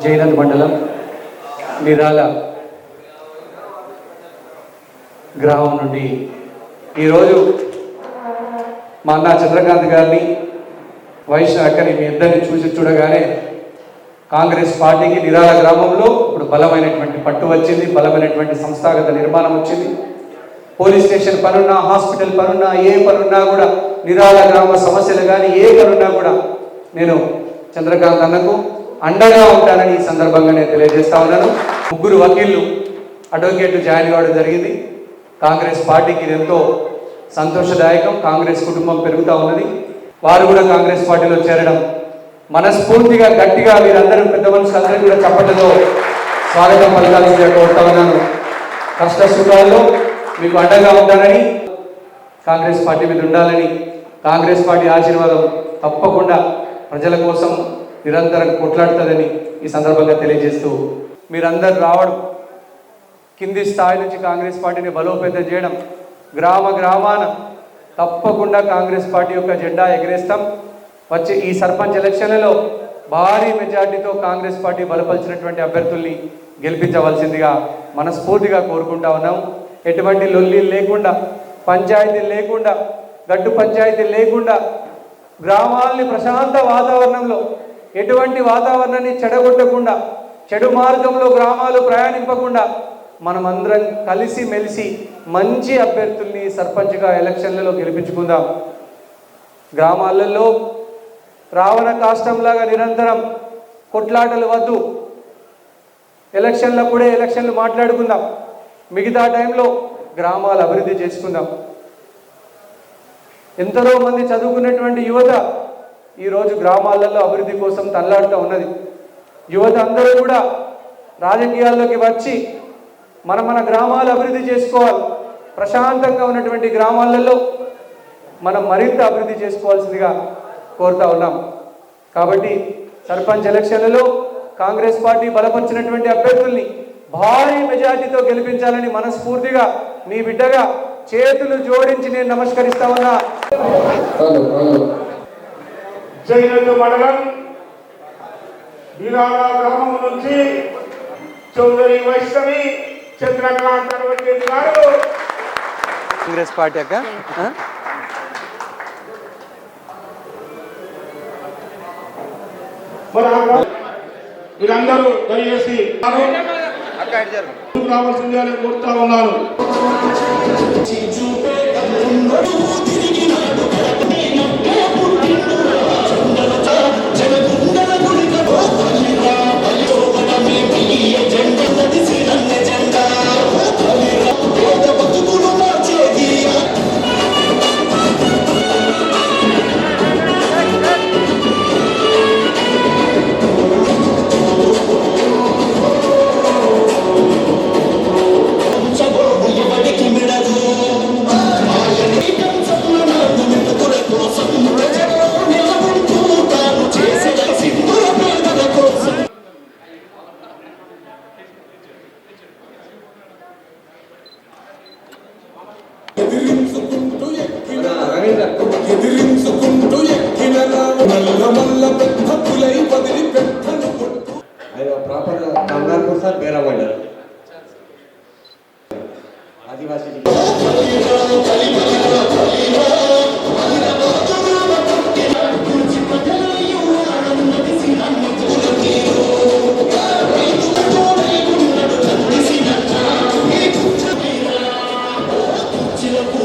జైనత్ మండలం నిరాల గ్రామం నుండి ఈరోజు మా అన్న చంద్రకాంత్ గారిని వైశాఖని మీ ఇద్దరిని చూడగానే కాంగ్రెస్ పార్టీకి నిరాల గ్రామంలో ఇప్పుడు బలమైనటువంటి పట్టు వచ్చింది, బలమైనటువంటి సంస్థాగత నిర్మాణం వచ్చింది. పోలీస్ స్టేషన్ పనున్నా, హాస్పిటల్ పనున్నా, ఏ పనున్నా కూడా నిరాల గ్రామ సమస్యలు కానీ ఏ పనున్నా కూడా నేను చంద్రకాంత్ అన్నకు అండగా ఉంటానని ఈ సందర్భంగా నేను తెలియజేస్తా ఉన్నాను. ముగ్గురు వకీళ్ళు అడ్వకేట్లు జాయిన్ కావడం జరిగింది. కాంగ్రెస్ పార్టీకి ఇది ఎంతో సంతోషదాయకం. కాంగ్రెస్ కుటుంబం పెరుగుతూ ఉన్నది. వారు కూడా కాంగ్రెస్ పార్టీలో చేరడం మనస్ఫూర్తిగా గట్టిగా వీరందరూ పెద్ద మనుషులందరూ కూడా చప్పట్లతో స్వాగతం పలకాల్సిందిగా కోరుతా ఉన్నాను. కష్ట సుఖాల్లో మీకు అండగా ఉంటానని, కాంగ్రెస్ పార్టీ మీద ఉండాలని, కాంగ్రెస్ పార్టీ ఆశీర్వాదం తప్పకుండా ప్రజల కోసం నిరంతరం కొట్లాడుతుందని ఈ సందర్భంగా తెలియజేస్తూ మీరందరూ రావడం, కింది స్థాయి నుంచి కాంగ్రెస్ పార్టీని బలోపేతం చేయడం, గ్రామ గ్రామాన తప్పకుండా కాంగ్రెస్ పార్టీ యొక్క జెండా ఎగరేస్తాం. వచ్చే ఈ సర్పంచ్ ఎలక్షన్లలో భారీ మెజార్టీతో కాంగ్రెస్ పార్టీ బలపరిచినటువంటి అభ్యర్థుల్ని గెలిపించవలసిందిగా మనస్ఫూర్తిగా కోరుకుంటా ఉన్నాం. ఎటువంటి లొల్లి లేకుండా, పంచాయతీ లేకుండా, గడ్డు పంచాయతీ లేకుండా గ్రామాల్ని ప్రశాంత వాతావరణంలో ఎటువంటి వాతావరణాన్ని చెడగొట్టకుండా, చెడు మార్గంలో గ్రామాలు ప్రయాణింపకుండా మనమందరం కలిసి మెలిసి మంచి అభ్యర్థుల్ని సర్పంచ్గా ఎలక్షన్లలో గెలిపించుకుందాం. గ్రామాలలో రావణ కాష్టంలాగా నిరంతరం కొట్లాటలు వద్దు. ఎలక్షన్లప్పుడే ఎలక్షన్లు మాట్లాడుకుందాం. మిగతా టైంలో గ్రామాలు అభివృద్ధి చేసుకుందాం. ఎంతో మంది చదువుకున్నటువంటి యువత ఈరోజు గ్రామాలలో అభివృద్ధి కోసం తల్లాడుతూ ఉన్నది. యువత అందరూ కూడా రాజకీయాల్లోకి వచ్చి మన గ్రామాలు అభివృద్ధి చేసుకోవాలి. ప్రశాంతంగా ఉన్నటువంటి గ్రామాలలో మనం మరింత అభివృద్ధి చేసుకోవాల్సిందిగా కోరుతా ఉన్నాం. కాబట్టి సర్పంచ్ ఎలక్షన్లలో కాంగ్రెస్ పార్టీ బలపరిచినటువంటి అభ్యర్థుల్ని భారీ మెజార్టీతో గెలిపించాలని మనస్ఫూర్తిగా మీ బిడ్డగా చేతులు జోడించి నేను నమస్కరిస్తా ఉన్నా. జైనత్ మండలం నిరాల గ్రామం నుంచి చౌదరి వైష్ణవి చంద్రకాంత్ అడ్వకేట్ గారు కాంగ్రెస్ పార్టీ అక్క వీరందరూ దయచేసి రావాల్సిందిగా కోరుతా ఉన్నాను. ప్రాపర్ కంగారు సార్ బేరా పడ్డారు.